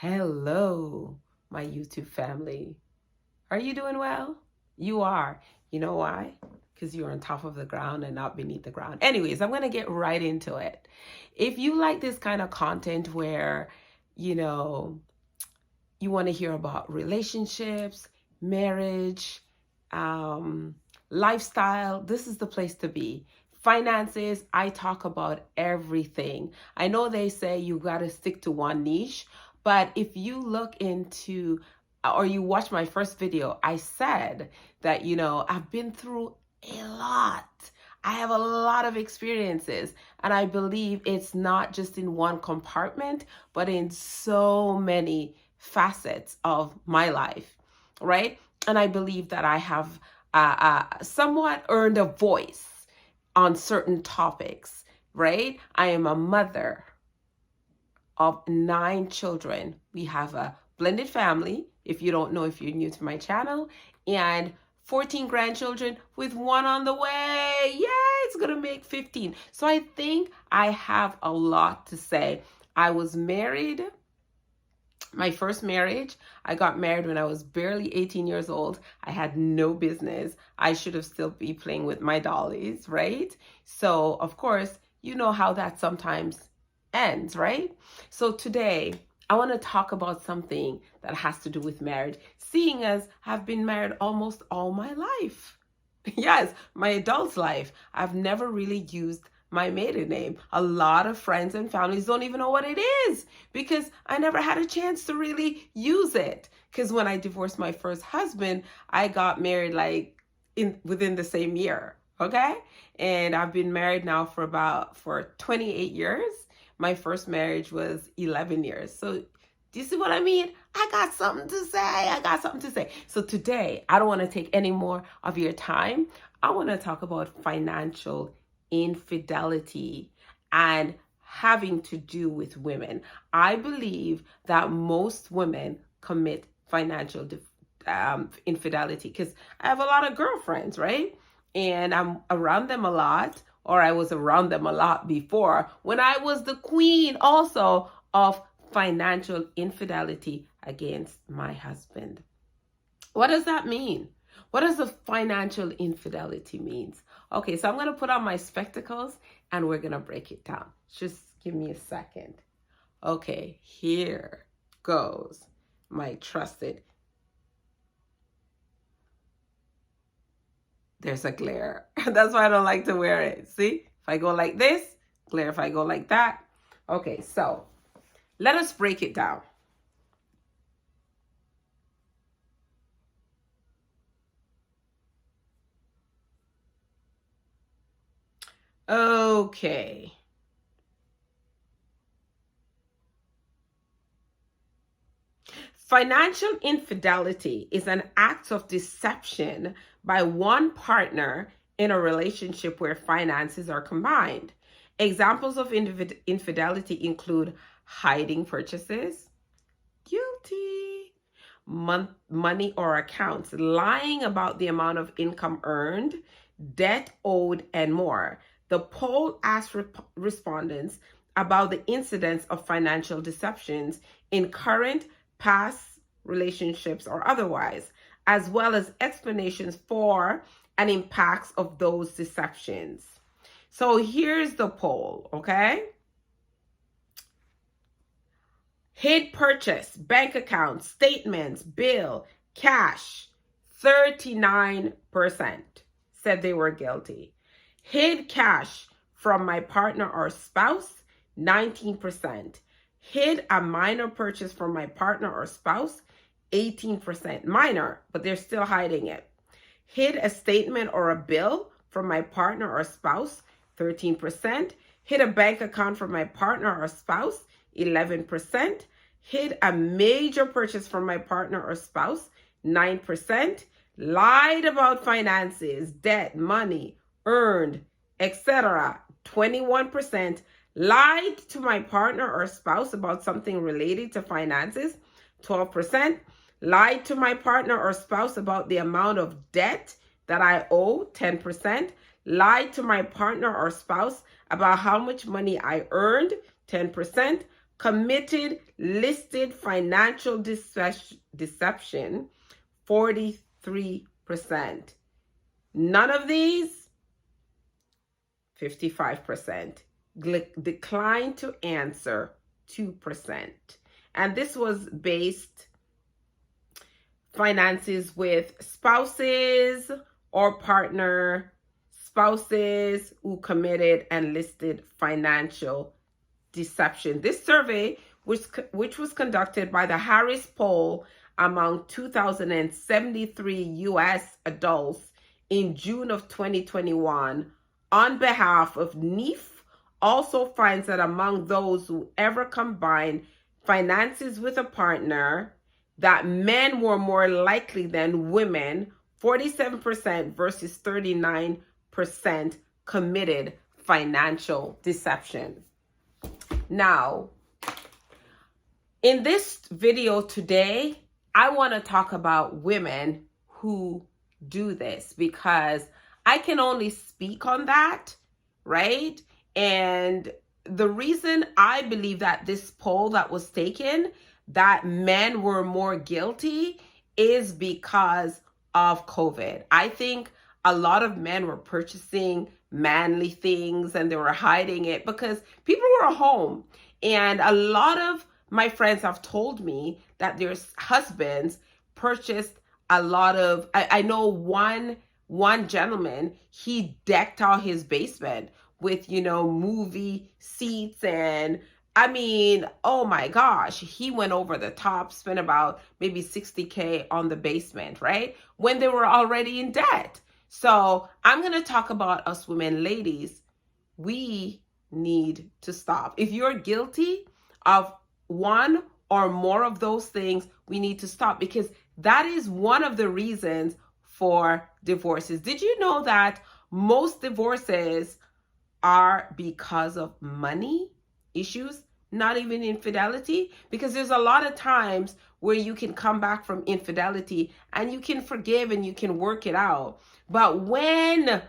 Hello, my YouTube family. Are you doing well? You are. You know why? Because you're on top of the ground and not beneath the ground. Anyways, I'm going to get right into it. If you like this kind of content where, you know, you want to hear about relationships, marriage, lifestyle, this is the place to be. Finances, I talk about everything. I know they say you got to stick to one niche, but if you look into or you watch my first video, I said that, I've been through a lot. I have a lot of experiences, and I believe it's not just in one compartment, but in so many facets of my life, right? And I believe that I have somewhat earned a voice on certain topics, right? I am a mother of 9 children. We have a blended family, if you don't know, if you're new to my channel, and 14 grandchildren with 1 on the way. Yeah, it's gonna make 15. So I think I have a lot to say. I was married. My first marriage, I got married when I was barely 18 years old. I had no business. I should have still be playing with my dollies, right? So, of course, you know how that sometimes ends, right? So today, I want to talk about something that has to do with marriage, seeing as I've been married almost all my life. Yes, my adult life. I've never really used my maiden name. A lot of friends and families don't even know what it is because I never had a chance to really use it. Because when I divorced my first husband, I got married within the same year. Okay. And I've been married now for 28 years. My first marriage was 11 years. So do you see what I mean? I got something to say. So today, I don't want to take any more of your time. I want to talk about financial infidelity and having to do with women. I believe that most women commit financial infidelity because I have a lot of girlfriends, right? And I'm around them a lot, or I was around them a lot before when I was the queen also of financial infidelity against my husband. What does that mean? What does the financial infidelity means? Okay, so I'm going to put on my spectacles and we're going to break it down. Just give me a second. Okay, here goes my trusted. There's a glare. That's why I don't like to wear it. See, if I go like this, glare. If I go like that. Okay, so let us break it down. Okay. Financial infidelity is an act of deception by one partner in a relationship where finances are combined. Examples of infidelity include hiding purchases, guilty, money or accounts, lying about the amount of income earned, debt owed, and more. The poll asked respondents about the incidence of financial deceptions in current, past relationships or otherwise, as well as explanations for and impacts of those deceptions. So here's the poll, okay? Hid purchase, bank account, statements, bill, cash, 39% said they were guilty. Hid cash from my partner or spouse, 19%. Hid a minor purchase from my partner or spouse, 18%. Minor, but they're still hiding it. Hid a statement or a bill from my partner or spouse, 13%. Hid a bank account from my partner or spouse, 11%. Hid a major purchase from my partner or spouse, 9%. Lied about finances, debt, money, earned, etc., 21%. Lied to my partner or spouse about something related to finances, 12%. Lied to my partner or spouse about the amount of debt that I owe, 10%. Lied to my partner or spouse about how much money I earned, 10%. Committed listed financial deception, 43%. None of these, 55%. Declined to answer, 2%. And this was based finances with spouses or partner, spouses who committed and listed financial deception. This survey, which was conducted by the Harris poll among 2,073 U.S. adults in June of 2021 on behalf of NEEF, also finds that among those who ever combined finances with a partner, that men were more likely than women, 47% versus 39% committed financial deception. Now, in this video today, I want to talk about women who do this because I can only speak on that, right? And the reason I believe that this poll that was taken, that men were more guilty, is because of COVID. I think a lot of men were purchasing manly things and they were hiding it because people were home. And a lot of my friends have told me that their husbands purchased a lot of, I know one gentleman, he decked out his basement with, movie seats, and I mean, oh my gosh, he went over the top, spent about maybe $60K on the basement, right? When they were already in debt. So I'm going to talk about us women. Ladies, we need to stop. If you're guilty of one or more of those things, we need to stop, because that is one of the reasons for divorces. Did you know that most divorces are because of money issues, not even infidelity? Because there's a lot of times where you can come back from infidelity and you can forgive and you can work it out. But when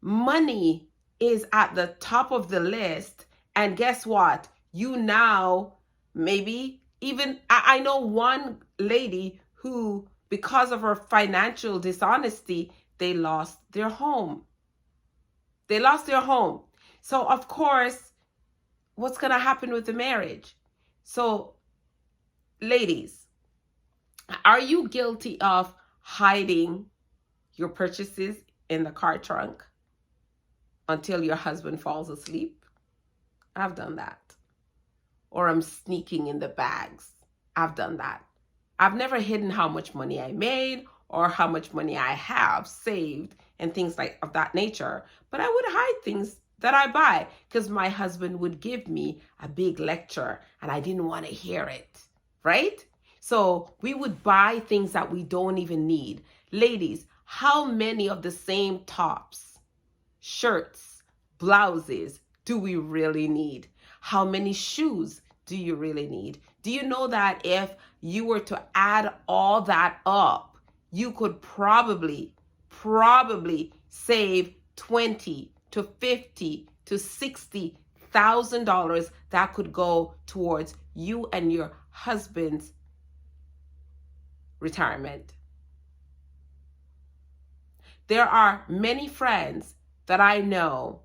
money is at the top of the list, and guess what? You now maybe even, I know one lady who, because of her financial dishonesty, they lost their home. They lost their home. So of course, what's going to happen with the marriage? So ladies, are you guilty of hiding your purchases in the car trunk until your husband falls asleep? I've done that. Or I'm sneaking in the bags. I've done that. I've never hidden how much money I made or how much money I have saved and things like of that nature. But I would hide things that I buy because my husband would give me a big lecture and I didn't want to hear it, right? So we would buy things that we don't even need. Ladies, how many of the same tops, shirts, blouses do we really need? How many shoes do you really need? Do you know that if you were to add all that up, you could probably save $20,000 to $50,000 to $60,000 that could go towards you and your husband's retirement? There are many friends that I know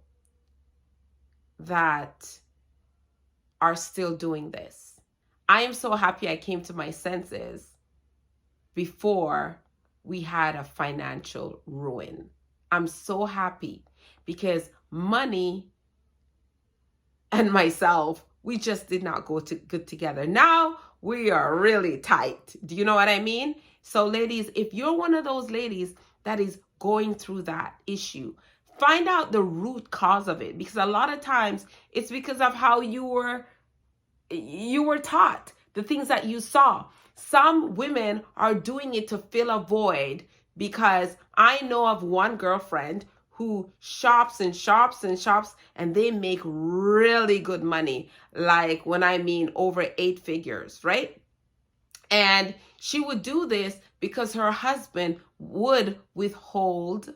that are still doing this. I am so happy I came to my senses before we had a financial ruin. I'm so happy because money and myself, we just did not go good together. Now we are really tight. Do you know what I mean? So ladies, if you're one of those ladies that is going through that issue, find out the root cause of it, because a lot of times it's because of how you were taught, the things that you saw. Some women are doing it to fill a void, because I know of one girlfriend who shops and shops and shops, and they make really good money. Like, when I mean over 8 figures, right? And she would do this because her husband would withhold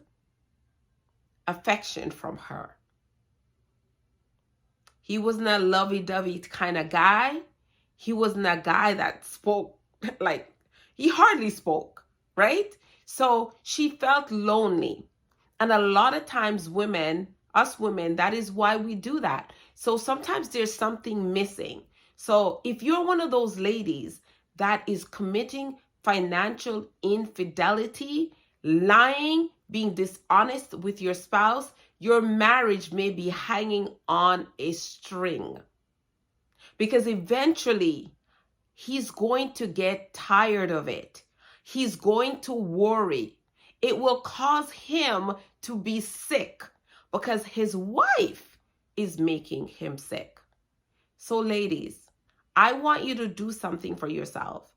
affection from her. He wasn't a lovey-dovey kind of guy. He wasn't a guy that spoke, like, he hardly spoke, right? So she felt lonely. And a lot of times us women, that is why we do that. So sometimes there's something missing. So if you're one of those ladies that is committing financial infidelity, lying, being dishonest with your spouse, your marriage may be hanging on a string. Because eventually, he's going to get tired of it. He's going to worry. It will cause him to be sick because his wife is making him sick. So ladies, I want you to do something for yourself.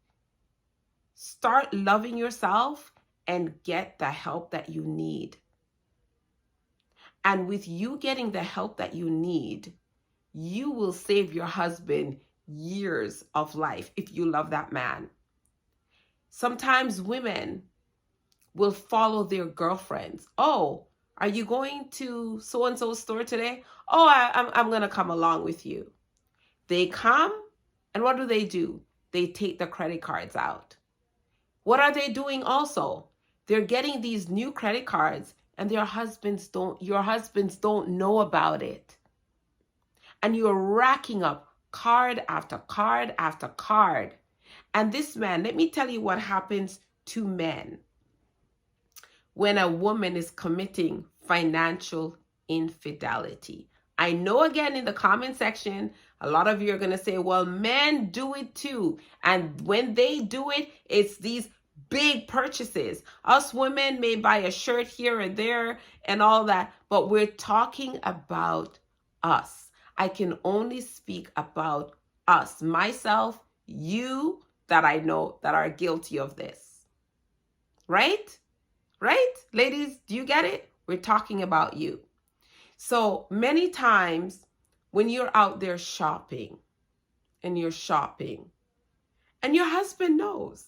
Start loving yourself and get the help that you need. And with you getting the help that you need, you will save your husband years of life if you love that man. Sometimes women will follow their girlfriends. Oh, are you going to so-and-so store today? Oh, I'm going to come along with you. They come, and what do? They take the credit cards out. What are they doing also? They're getting these new credit cards, and your husbands don't know about it. And you're racking up card after card after card. And this man, let me tell you what happens to men when a woman is committing financial infidelity. I know, again, in the comment section, a lot of you are going to say, well, men do it too. And when they do it, it's these big purchases. Us women may buy a shirt here and there and all that, but we're talking about us. I can only speak about us, myself, you that I know that are guilty of this. Right? Right? Ladies, do you get it? We're talking about you. So many times when you're out there shopping and you're shopping and your husband knows,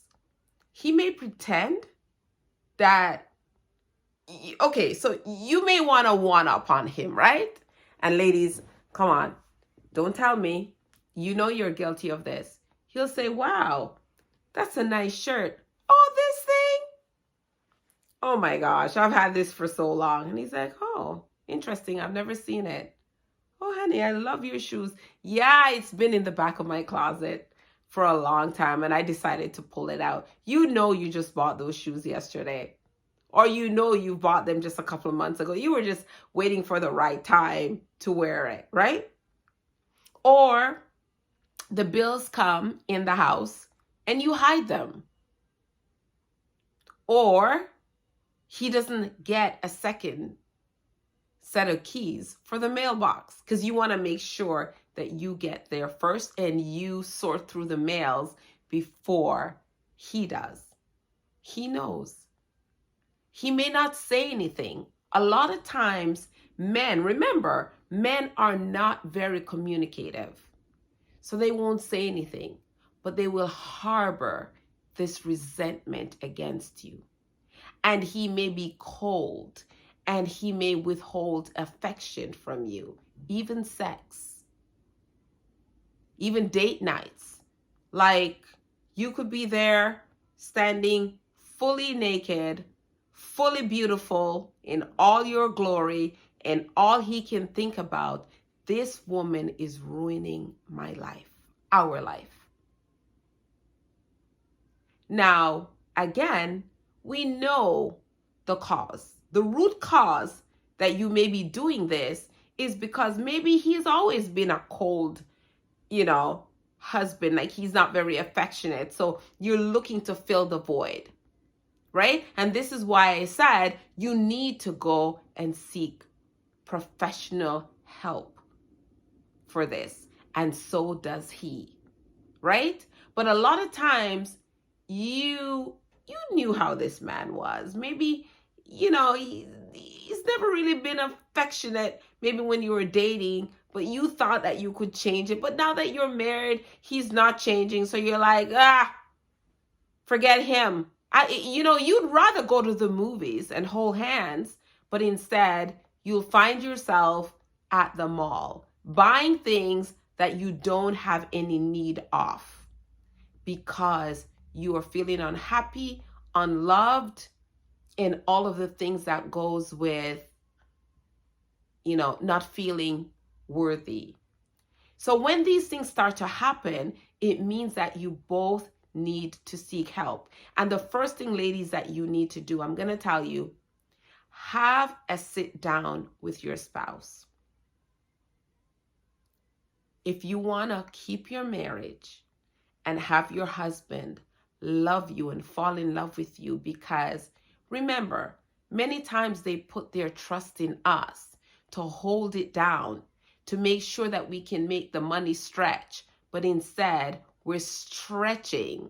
he may pretend that, okay, so you may want to one-up on him, right? And ladies, come on, don't tell me. You know you're guilty of this. He'll say, wow, that's a nice shirt. Oh, this thing? Oh my gosh, I've had this for so long. And he's like, oh, interesting. I've never seen it. Oh, honey, I love your shoes. Yeah, it's been in the back of my closet for a long time, and I decided to pull it out. You know you just bought those shoes yesterday. Or you know you bought them just a couple of months ago. You were just waiting for the right time to wear it, right? Or the bills come in the house and you hide them. Or he doesn't get a second set of keys for the mailbox because you want to make sure that you get there first and you sort through the mails before he does. He knows. He may not say anything. A lot of times, remember, men are not very communicative. So they won't say anything, but they will harbor this resentment against you. And he may be cold, and he may withhold affection from you, even sex, even date nights. Like, you could be there standing fully naked, fully beautiful in all your glory, and all he can think about, this woman is ruining my life, our life. Now, again, we know the cause. The root cause that you may be doing this is because maybe he's always been a cold, husband, like he's not very affectionate. So you're looking to fill the void, right? And this is why I said you need to go and seek professional help for this. And so does he, right? But a lot of times you knew how this man was. Maybe, he's never really been affectionate, maybe when you were dating, but you thought that you could change it. But now that you're married, he's not changing. So you're like, forget him. You'd rather go to the movies and hold hands, but instead you'll find yourself at the mall buying things that you don't have any need of because you are feeling unhappy, unloved, and all of the things that goes with, not feeling worthy. So when these things start to happen, it means that you both need to seek help. And the first thing, ladies, that you need to do, I'm going to tell you, have a sit down with your spouse. If you want to keep your marriage and have your husband love you and fall in love with you, because remember, many times they put their trust in us to hold it down, to make sure that we can make the money stretch, but instead we're stretching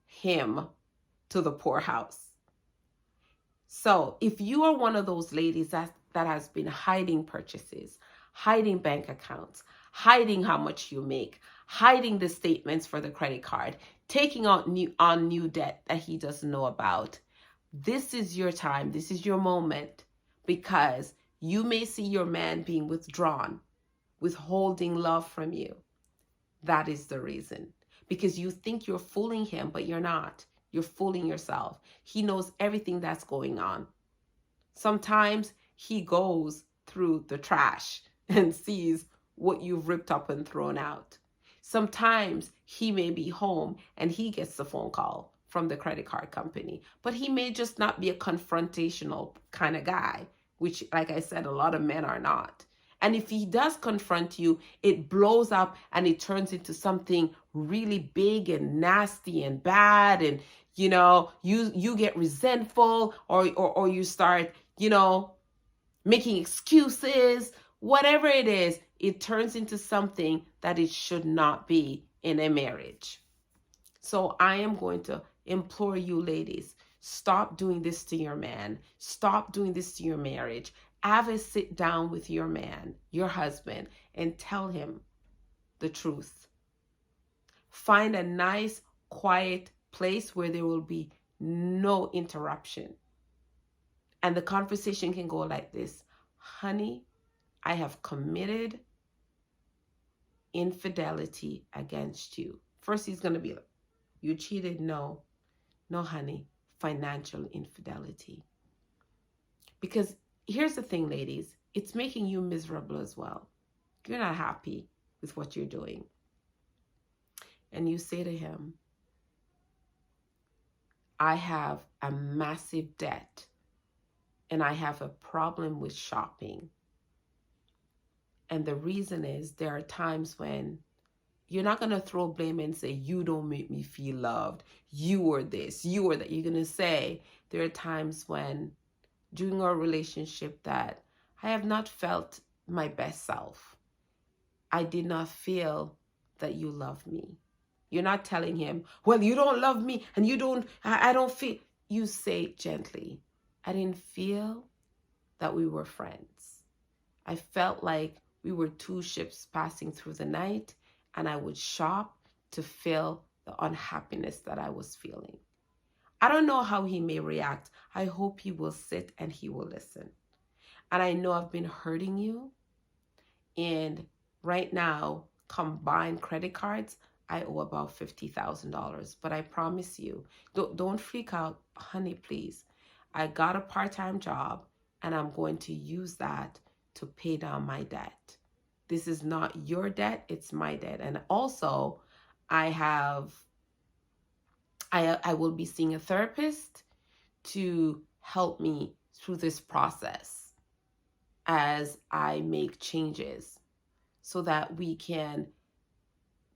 him to the poorhouse. So if you are one of those ladies that has been hiding purchases, hiding bank accounts, hiding how much you make, hiding the statements for the credit card, taking out new debt that he doesn't know about, this is your time. This is your moment, because you may see your man being withdrawn, withholding love from you. That is the reason. Because you think you're fooling him, but you're not. You're fooling yourself. He knows everything that's going on. Sometimes he goes through the trash and sees what you've ripped up and thrown out. Sometimes he may be home and he gets the phone call from the credit card company, but he may just not be a confrontational kind of guy, which, like I said, a lot of men are not. And if he does confront you, it blows up and it turns into something really big and nasty and bad. And, you get resentful or you start, making excuses. Whatever it is, it turns into something that it should not be in a marriage. So I am going to implore you, ladies, stop doing this to your man. Stop doing this to your marriage. Have a sit down with your man, your husband, and tell him the truth. Find a nice, quiet place where there will be no interruption. And the conversation can go like this: honey, I have committed infidelity against you. First, he's going to be like, you cheated? No, honey, financial infidelity. Because here's the thing, ladies, it's making you miserable as well. You're not happy with what you're doing. And you say to him, I have a massive debt and I have a problem with shopping. And the reason is there are times when you're not going to throw blame and say, you don't make me feel loved. You are this, you are that. You're going to say, there are times when during our relationship that I have not felt my best self. I did not feel that you love me. You're not telling him, well, you don't love me and I don't feel. You say gently, I didn't feel that we were friends. I felt like we were two ships passing through the night, and I would shop to fill the unhappiness that I was feeling. I don't know how he may react. I hope he will sit and he will listen. And I know I've been hurting you. And right now, combined credit cards, I owe about $50,000. But I promise you, don't freak out, honey, please. I got a part-time job and I'm going to use that to pay down my debt. This is not your debt, it's my debt. And also, I will be seeing a therapist to help me through this process as I make changes so that we can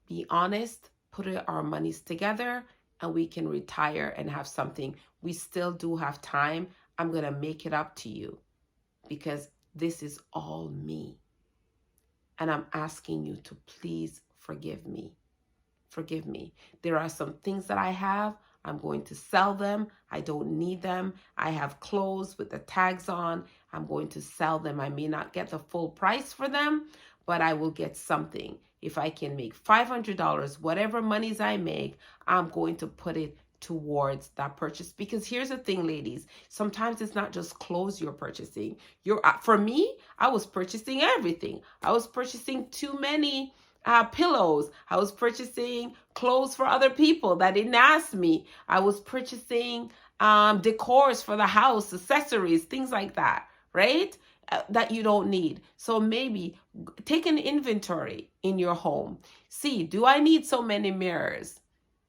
be honest, put our monies together, and we can retire and have something. We still do have time. I'm going to make it up to you because this is all me. And I'm asking you to please forgive me. Forgive me. There are some things that I have. I'm going to sell them. I don't need them. I have clothes with the tags on. I'm going to sell them. I may not get the full price for them, but I will get something. If I can make $500, whatever monies I make, I'm going to put it towards that purchase. Because here's the thing, ladies, sometimes it's not just clothes you're purchasing. For me, I was purchasing everything. I was purchasing too many pillows. I was purchasing clothes for other people that didn't ask me. I was purchasing decors for the house, accessories, things like that, right? That you don't need. So maybe take an inventory in your home. See, do I need so many mirrors?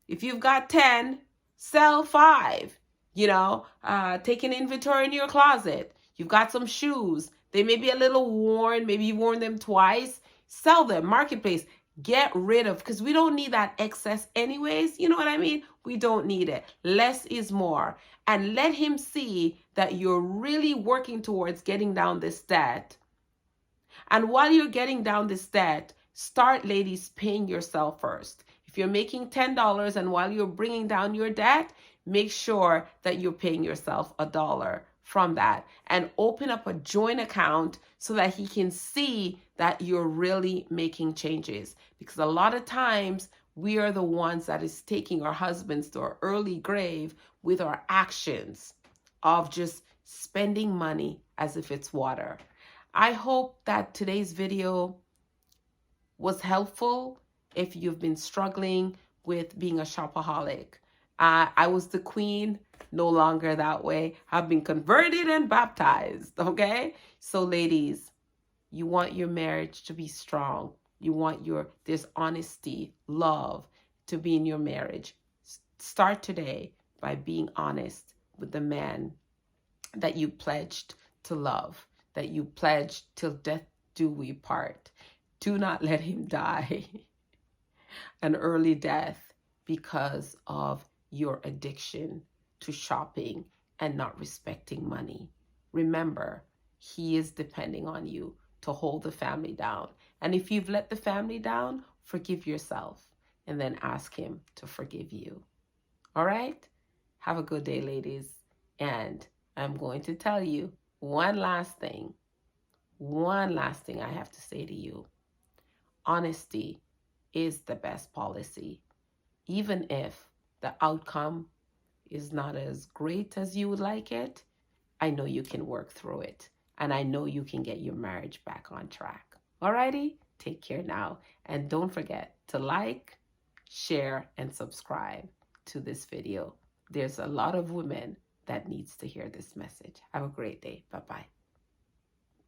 If you've got 10, sell 5. Take an inventory in your closet. You've got some shoes. They may be a little worn. Maybe you've worn them twice. Sell them. Marketplace. Get rid of, because we don't need that excess anyways. You know what I mean? We don't need it. Less is more. And let him see that you're really working towards getting down this debt. And while you're getting down this debt, start, ladies, paying yourself first. If you're making $10 and while you're bringing down your debt, make sure that you're paying yourself $1 from that, and open up a joint account so that he can see that you're really making changes. Because a lot of times we are the ones that is taking our husbands to our early grave with our actions of just spending money as if it's water. I hope that today's video was helpful if you've been struggling with being a shopaholic. I was the queen, no longer that way. I've been converted and baptized, okay? So ladies, you want your marriage to be strong. You want there's honesty, love to be in your marriage. Start today by being honest with the man that you pledged to love, that you pledged till death do we part. Do not let him die an early death because of your addiction to shopping and not respecting money. Remember, he is depending on you to hold the family down. And if you've let the family down, forgive yourself and then ask him to forgive you. All right? Have a good day, ladies. And I'm going to tell you one last thing I have to say to you. Honesty is the best policy. Even if the outcome is not as great as you would like it, I know you can work through it. And I know you can get your marriage back on track. Alrighty? Take care now. And don't forget to like, share, and subscribe to this video. There's a lot of women that needs to hear this message. Have a great day. Bye-bye.